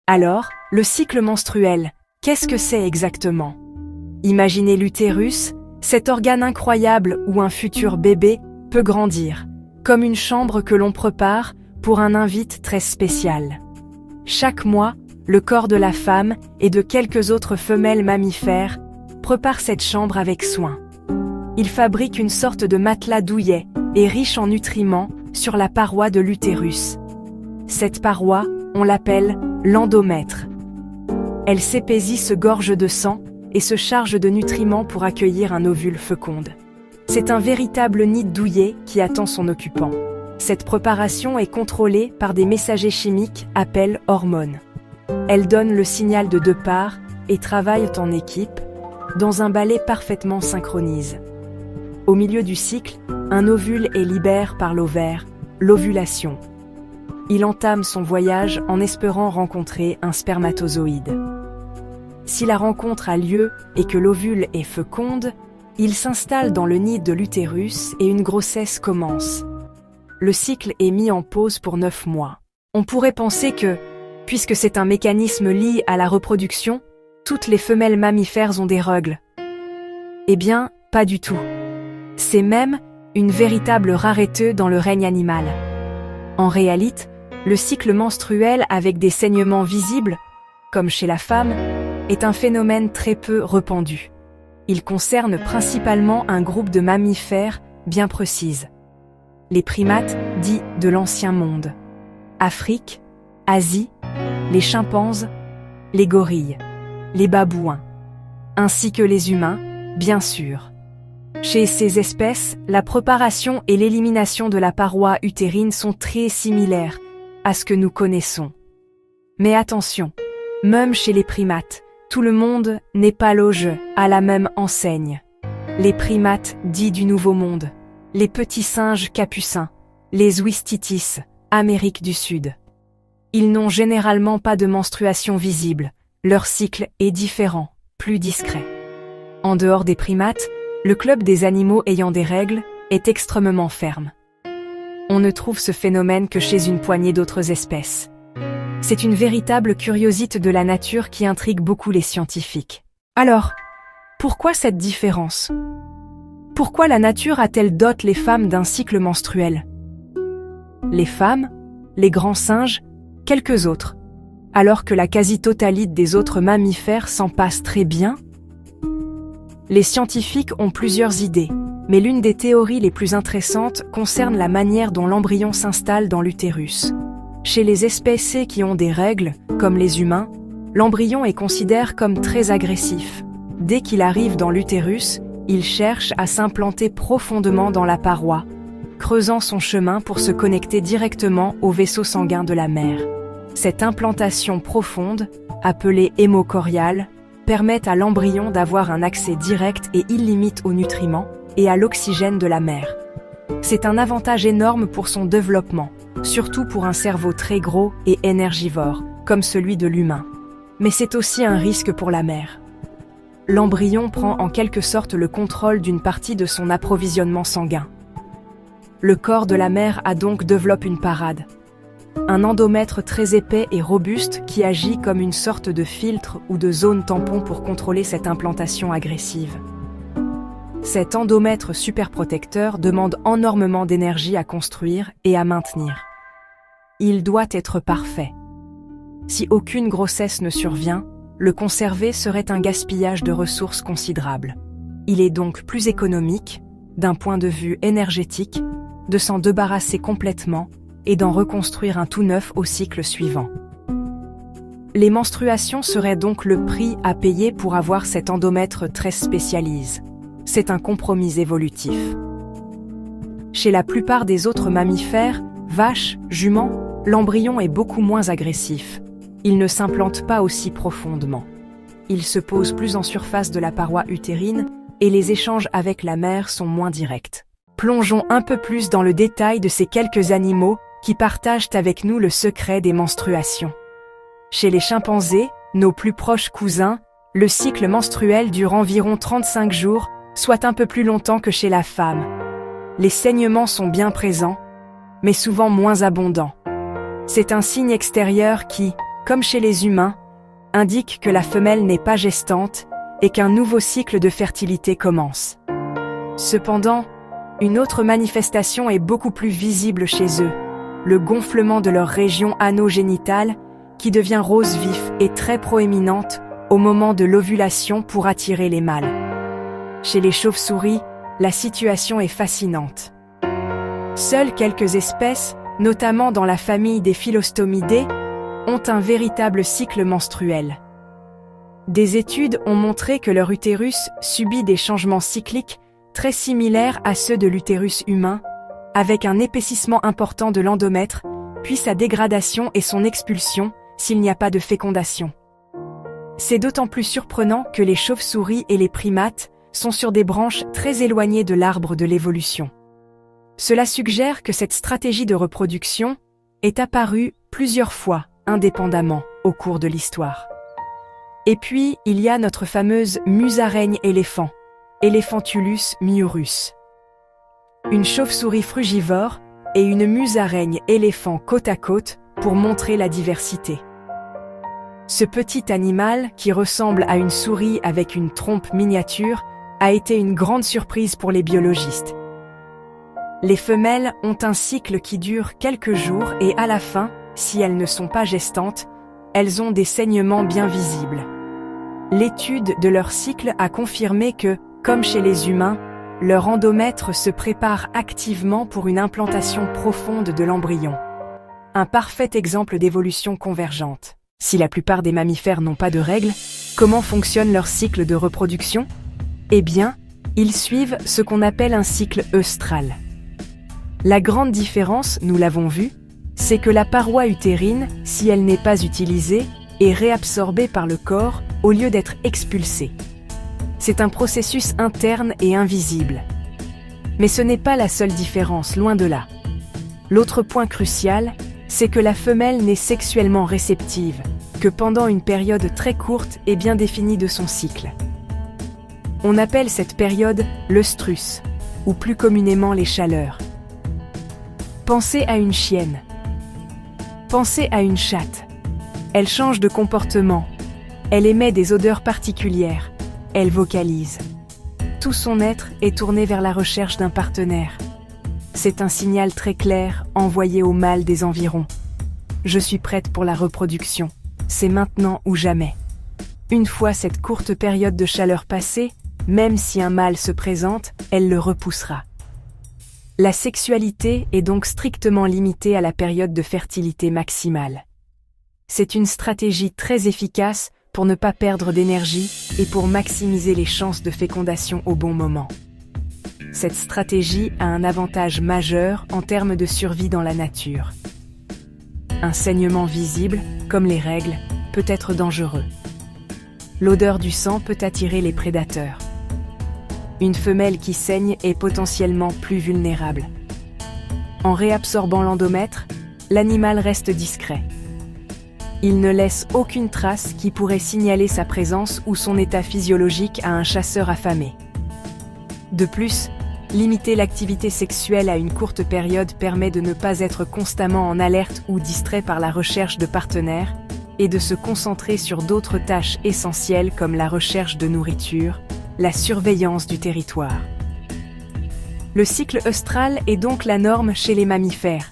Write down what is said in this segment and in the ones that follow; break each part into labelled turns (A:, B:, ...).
A: Alors, le cycle menstruel, qu'est-ce que c'est exactement? Imaginez l'utérus, cet organe incroyable où un futur bébé peut grandir, comme une chambre que l'on prépare pour un invite très spécial. Chaque mois, le corps de la femme et de quelques autres femelles mammifères prépare cette chambre avec soin. Il fabrique une sorte de matelas douillet et riche en nutriments sur la paroi de l'utérus. Cette paroi, on l'appelle l'endomètre. Elle s'épaissit, se gorge de sang et se charge de nutriments pour accueillir un ovule féconde. C'est un véritable nid douillet qui attend son occupant. Cette préparation est contrôlée par des messagers chimiques appelés hormones. Elles donnent le signal de deux parts et travaillent en équipe, dans un ballet parfaitement synchronisé. Au milieu du cycle, un ovule est libéré par l'ovaire, l'ovulation. Il entame son voyage en espérant rencontrer un spermatozoïde. Si la rencontre a lieu et que l'ovule est féconde, il s'installe dans le nid de l'utérus et une grossesse commence. Le cycle est mis en pause pour 9 mois. On pourrait penser que, puisque c'est un mécanisme lié à la reproduction, toutes les femelles mammifères ont des règles. Eh bien, pas du tout. C'est même une véritable rareté dans le règne animal. En réalité, le cycle menstruel avec des saignements visibles, comme chez la femme, est un phénomène très peu répandu. Il concerne principalement un groupe de mammifères bien précis. Les primates dits de l'Ancien Monde. Afrique, Asie, les chimpanzés, les gorilles, les babouins, ainsi que les humains, bien sûr. Chez ces espèces, la préparation et l'élimination de la paroi utérine sont très similaires à ce que nous connaissons. Mais attention, même chez les primates, tout le monde n'est pas logé à la même enseigne. Les primates dits du Nouveau Monde, les petits singes capucins, les ouistitis, Amérique du Sud. Ils n'ont généralement pas de menstruation visible, leur cycle est différent, plus discret. En dehors des primates, le club des animaux ayant des règles est extrêmement ferme. On ne trouve ce phénomène que chez une poignée d'autres espèces. C'est une véritable curiosité de la nature qui intrigue beaucoup les scientifiques. Alors, pourquoi cette différence? Pourquoi la nature a-t-elle doté les femmes d'un cycle menstruel? Les femmes, les grands singes, quelques autres, alors que la quasi-totalité des autres mammifères s'en passe très bien? Les scientifiques ont plusieurs idées, mais l'une des théories les plus intéressantes concerne la manière dont l'embryon s'installe dans l'utérus. Chez les espèces qui ont des règles, comme les humains, l'embryon est considéré comme très agressif. Dès qu'il arrive dans l'utérus, il cherche à s'implanter profondément dans la paroi, creusant son chemin pour se connecter directement au vaisseau sanguin de la mère. Cette implantation profonde, appelée hémocoriale, permet à l'embryon d'avoir un accès direct et illimité aux nutriments et à l'oxygène de la mère. C'est un avantage énorme pour son développement, surtout pour un cerveau très gros et énergivore, comme celui de l'humain. Mais c'est aussi un risque pour la mère. L'embryon prend en quelque sorte le contrôle d'une partie de son approvisionnement sanguin. Le corps de la mère a donc développé une parade. Un endomètre très épais et robuste qui agit comme une sorte de filtre ou de zone tampon pour contrôler cette implantation agressive. Cet endomètre superprotecteur demande énormément d'énergie à construire et à maintenir. Il doit être parfait. Si aucune grossesse ne survient, le conserver serait un gaspillage de ressources considérable. Il est donc plus économique, d'un point de vue énergétique, de s'en débarrasser complètement et d'en reconstruire un tout neuf au cycle suivant. Les menstruations seraient donc le prix à payer pour avoir cet endomètre très spécialisé. C'est un compromis évolutif. Chez la plupart des autres mammifères, vaches, juments, l'embryon est beaucoup moins agressif. Il ne s'implante pas aussi profondément. Il se pose plus en surface de la paroi utérine et les échanges avec la mère sont moins directs. Plongeons un peu plus dans le détail de ces quelques animaux qui partagent avec nous le secret des menstruations. Chez les chimpanzés, nos plus proches cousins, le cycle menstruel dure environ 35 jours, soit un peu plus longtemps que chez la femme. Les saignements sont bien présents, mais souvent moins abondants. C'est un signe extérieur qui, comme chez les humains, indique que la femelle n'est pas gestante et qu'un nouveau cycle de fertilité commence. Cependant, une autre manifestation est beaucoup plus visible chez eux, le gonflement de leur région anogénitale qui devient rose vif et très proéminente au moment de l'ovulation pour attirer les mâles. Chez les chauves-souris, la situation est fascinante. Seules quelques espèces, notamment dans la famille des Philostomidés, ont un véritable cycle menstruel. Des études ont montré que leur utérus subit des changements cycliques très similaires à ceux de l'utérus humain, avec un épaississement important de l'endomètre, puis sa dégradation et son expulsion s'il n'y a pas de fécondation. C'est d'autant plus surprenant que les chauves-souris et les primates sont sur des branches très éloignées de l'arbre de l'évolution. Cela suggère que cette stratégie de reproduction est apparue plusieurs fois indépendamment au cours de l'histoire. Et puis, il y a notre fameuse musaraigne éléphant, Elephantullus miurus. Une chauve-souris frugivore et une musaraigne éléphant côte à côte pour montrer la diversité. Ce petit animal, qui ressemble à une souris avec une trompe miniature, a été une grande surprise pour les biologistes. Les femelles ont un cycle qui dure quelques jours et à la fin, si elles ne sont pas gestantes, elles ont des saignements bien visibles. L'étude de leur cycle a confirmé que, comme chez les humains, leur endomètre se prépare activement pour une implantation profonde de l'embryon. Un parfait exemple d'évolution convergente. Si la plupart des mammifères n'ont pas de règles, comment fonctionne leur cycle de reproduction ? Eh bien, ils suivent ce qu'on appelle un cycle œustral. La grande différence, nous l'avons vu, c'est que la paroi utérine, si elle n'est pas utilisée, est réabsorbée par le corps au lieu d'être expulsée. C'est un processus interne et invisible. Mais ce n'est pas la seule différence, loin de là. L'autre point crucial, c'est que la femelle n'est sexuellement réceptive que pendant une période très courte et bien définie de son cycle. On appelle cette période l'œstrus, ou plus communément les chaleurs. Pensez à une chienne. Pensez à une chatte. Elle change de comportement. Elle émet des odeurs particulières. Elle vocalise. Tout son être est tourné vers la recherche d'un partenaire. C'est un signal très clair envoyé au mâle des environs. Je suis prête pour la reproduction. C'est maintenant ou jamais. Une fois cette courte période de chaleur passée, même si un mâle se présente, elle le repoussera. La sexualité est donc strictement limitée à la période de fertilité maximale. C'est une stratégie très efficace pour ne pas perdre d'énergie et pour maximiser les chances de fécondation au bon moment. Cette stratégie a un avantage majeur en termes de survie dans la nature. Un saignement visible, comme les règles, peut être dangereux. L'odeur du sang peut attirer les prédateurs. Une femelle qui saigne est potentiellement plus vulnérable. En réabsorbant l'endomètre, l'animal reste discret. Il ne laisse aucune trace qui pourrait signaler sa présence ou son état physiologique à un chasseur affamé. De plus, limiter l'activité sexuelle à une courte période permet de ne pas être constamment en alerte ou distrait par la recherche de partenaires et de se concentrer sur d'autres tâches essentielles comme la recherche de nourriture, la surveillance du territoire. Le cycle œustral est donc la norme chez les mammifères.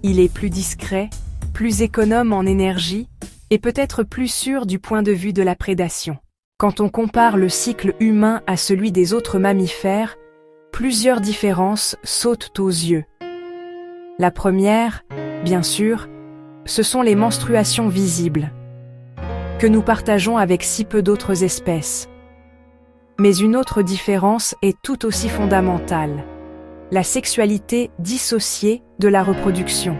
A: Il est plus discret, plus économe en énergie et peut-être plus sûr du point de vue de la prédation. Quand on compare le cycle humain à celui des autres mammifères, plusieurs différences sautent aux yeux. La première, bien sûr, ce sont les menstruations visibles, que nous partageons avec si peu d'autres espèces. Mais une autre différence est tout aussi fondamentale, la sexualité dissociée de la reproduction.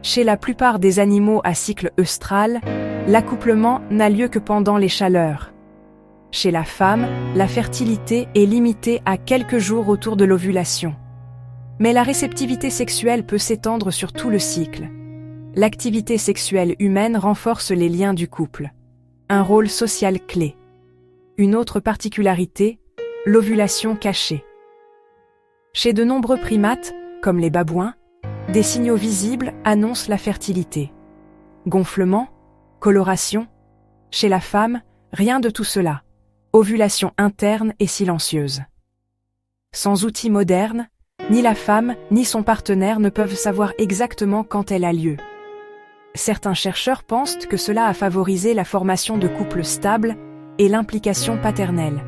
A: Chez la plupart des animaux à cycle œustral, l'accouplement n'a lieu que pendant les chaleurs. Chez la femme, la fertilité est limitée à quelques jours autour de l'ovulation. Mais la réceptivité sexuelle peut s'étendre sur tout le cycle. L'activité sexuelle humaine renforce les liens du couple. Un rôle social clé. Une autre particularité, l'ovulation cachée. Chez de nombreux primates, comme les babouins, des signaux visibles annoncent la fertilité. gonflement, coloration. Chez la femme, rien de tout cela. Ovulation interne et silencieuse. Sans outils modernes, ni la femme ni son partenaire ne peuvent savoir exactement quand elle a lieu. Certains chercheurs pensent que cela a favorisé la formation de couples stables et l'implication paternelle.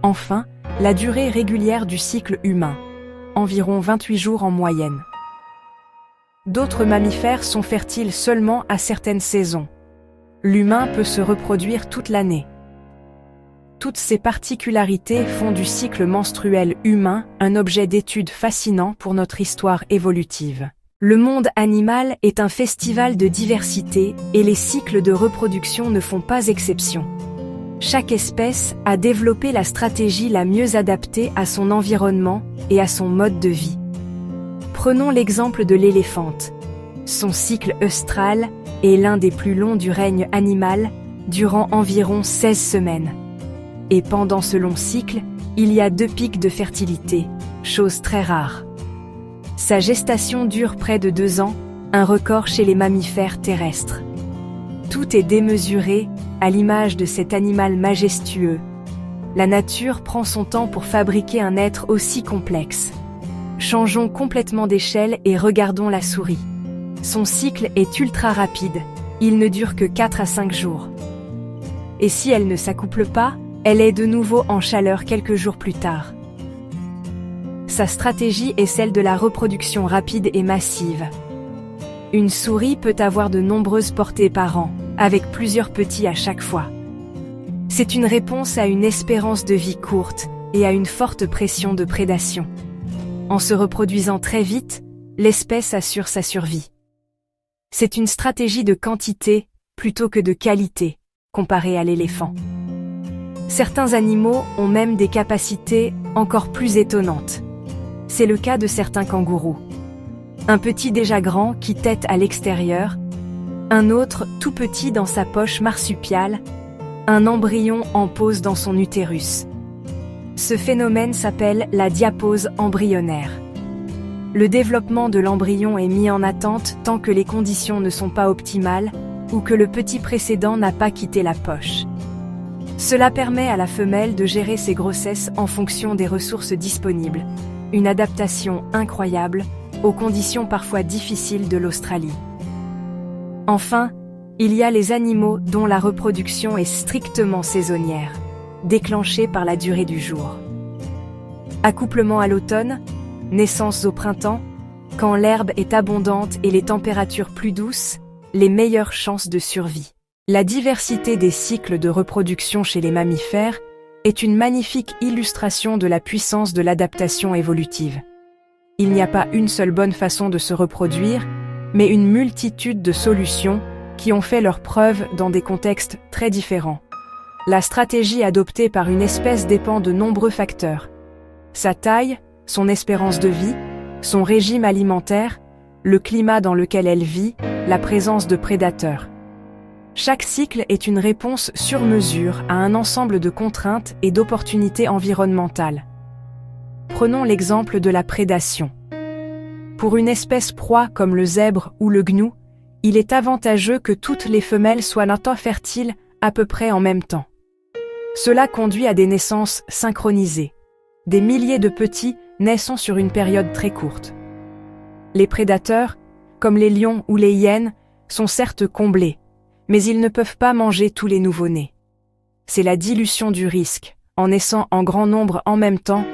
A: Enfin, la durée régulière du cycle humain, environ 28 jours en moyenne. D'autres mammifères sont fertiles seulement à certaines saisons. L'humain peut se reproduire toute l'année. Toutes ces particularités font du cycle menstruel humain un objet d'étude fascinant pour notre histoire évolutive. Le monde animal est un festival de diversité et les cycles de reproduction ne font pas exception. Chaque espèce a développé la stratégie la mieux adaptée à son environnement et à son mode de vie. Prenons l'exemple de l'éléphante. Son cycle œstral est l'un des plus longs du règne animal, durant environ 16 semaines. Et pendant ce long cycle, il y a 2 pics de fertilité, chose très rare. Sa gestation dure près de 2 ans, un record chez les mammifères terrestres. Tout est démesuré, à l'image de cet animal majestueux. La nature prend son temps pour fabriquer un être aussi complexe. Changeons complètement d'échelle et regardons la souris. Son cycle est ultra rapide, il ne dure que 4 à 5 jours. Et si elle ne s'accouple pas, elle est de nouveau en chaleur quelques jours plus tard. Sa stratégie est celle de la reproduction rapide et massive. Une souris peut avoir de nombreuses portées par an, avec plusieurs petits à chaque fois. C'est une réponse à une espérance de vie courte et à une forte pression de prédation. En se reproduisant très vite, l'espèce assure sa survie. C'est une stratégie de quantité plutôt que de qualité, comparée à l'éléphant. Certains animaux ont même des capacités encore plus étonnantes. C'est le cas de certains kangourous. Un petit déjà grand qui tète à l'extérieur, un autre tout petit dans sa poche marsupiale, un embryon en pose dans son utérus. Ce phénomène s'appelle la diapause embryonnaire. Le développement de l'embryon est mis en attente tant que les conditions ne sont pas optimales ou que le petit précédent n'a pas quitté la poche. Cela permet à la femelle de gérer ses grossesses en fonction des ressources disponibles. Une adaptation incroyable aux conditions parfois difficiles de l'Australie. Enfin, il y a les animaux dont la reproduction est strictement saisonnière, déclenchée par la durée du jour. Accouplement à l'automne, naissance au printemps, quand l'herbe est abondante et les températures plus douces, les meilleures chances de survie. La diversité des cycles de reproduction chez les mammifères est une magnifique illustration de la puissance de l'adaptation évolutive. Il n'y a pas une seule bonne façon de se reproduire, mais une multitude de solutions qui ont fait leurs preuves dans des contextes très différents. La stratégie adoptée par une espèce dépend de nombreux facteurs. Sa taille, son espérance de vie, son régime alimentaire, le climat dans lequel elle vit, la présence de prédateurs. Chaque cycle est une réponse sur mesure à un ensemble de contraintes et d'opportunités environnementales. Prenons l'exemple de la prédation. Pour une espèce proie comme le zèbre ou le gnou, il est avantageux que toutes les femelles soient fertiles à peu près en même temps. Cela conduit à des naissances synchronisées. Des milliers de petits naissent sur une période très courte. Les prédateurs, comme les lions ou les hyènes, sont certes comblés, mais ils ne peuvent pas manger tous les nouveau-nés. C'est la dilution du risque. En naissant en grand nombre en même temps,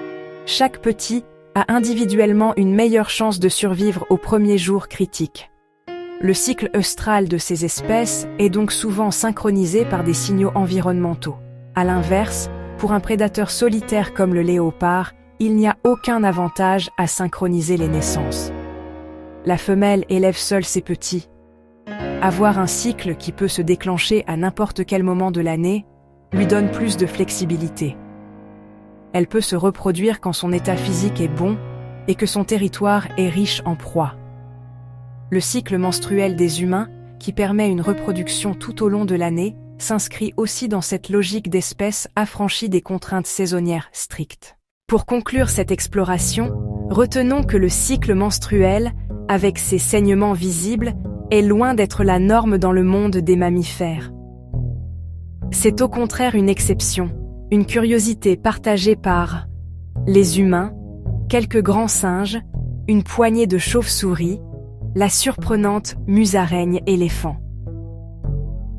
A: chaque petit a individuellement une meilleure chance de survivre aux premiers jours critiques. Le cycle œstral de ces espèces est donc souvent synchronisé par des signaux environnementaux. À l'inverse, pour un prédateur solitaire comme le léopard, il n'y a aucun avantage à synchroniser les naissances. La femelle élève seule ses petits. Avoir un cycle qui peut se déclencher à n'importe quel moment de l'année lui donne plus de flexibilité. Elle peut se reproduire quand son état physique est bon et que son territoire est riche en proies. Le cycle menstruel des humains, qui permet une reproduction tout au long de l'année, s'inscrit aussi dans cette logique d'espèces affranchies des contraintes saisonnières strictes. Pour conclure cette exploration, retenons que le cycle menstruel, avec ses saignements visibles, est loin d'être la norme dans le monde des mammifères. C'est au contraire une exception, une curiosité partagée par les humains, quelques grands singes, une poignée de chauves-souris, la surprenante musaraigne éléphant.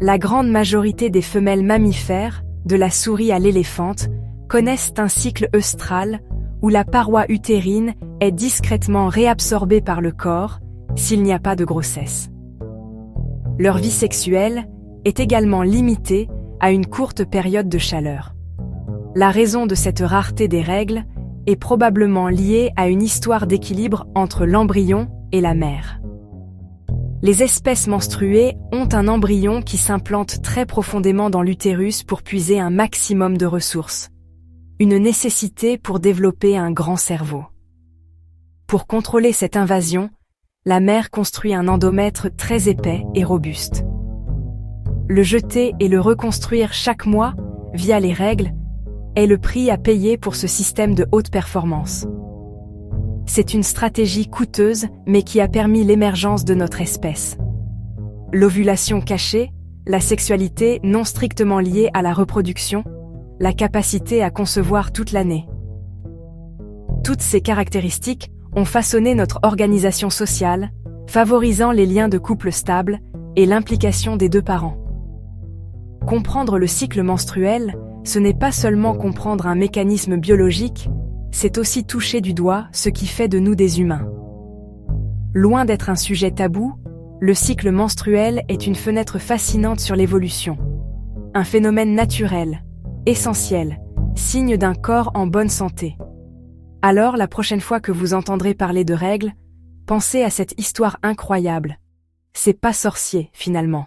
A: La grande majorité des femelles mammifères, de la souris à l'éléphante, connaissent un cycle œustral où la paroi utérine est discrètement réabsorbée par le corps s'il n'y a pas de grossesse. Leur vie sexuelle est également limitée à une courte période de chaleur. La raison de cette rareté des règles est probablement liée à une histoire d'équilibre entre l'embryon et la mère. Les espèces menstruées ont un embryon qui s'implante très profondément dans l'utérus pour puiser un maximum de ressources. Une nécessité pour développer un grand cerveau. Pour contrôler cette invasion, la mère construit un endomètre très épais et robuste. Le jeter et le reconstruire chaque mois, via les règles, est le prix à payer pour ce système de haute performance. C'est une stratégie coûteuse, mais qui a permis l'émergence de notre espèce. L'ovulation cachée, la sexualité non strictement liée à la reproduction, la capacité à concevoir toute l'année. Toutes ces caractéristiques ont façonné notre organisation sociale, favorisant les liens de couple stables et l'implication des deux parents. Comprendre le cycle menstruel, ce n'est pas seulement comprendre un mécanisme biologique, c'est aussi toucher du doigt ce qui fait de nous des humains. Loin d'être un sujet tabou, le cycle menstruel est une fenêtre fascinante sur l'évolution. Un phénomène naturel, essentiel, signe d'un corps en bonne santé. Alors, la prochaine fois que vous entendrez parler de règles, pensez à cette histoire incroyable. C'est pas sorcier, finalement.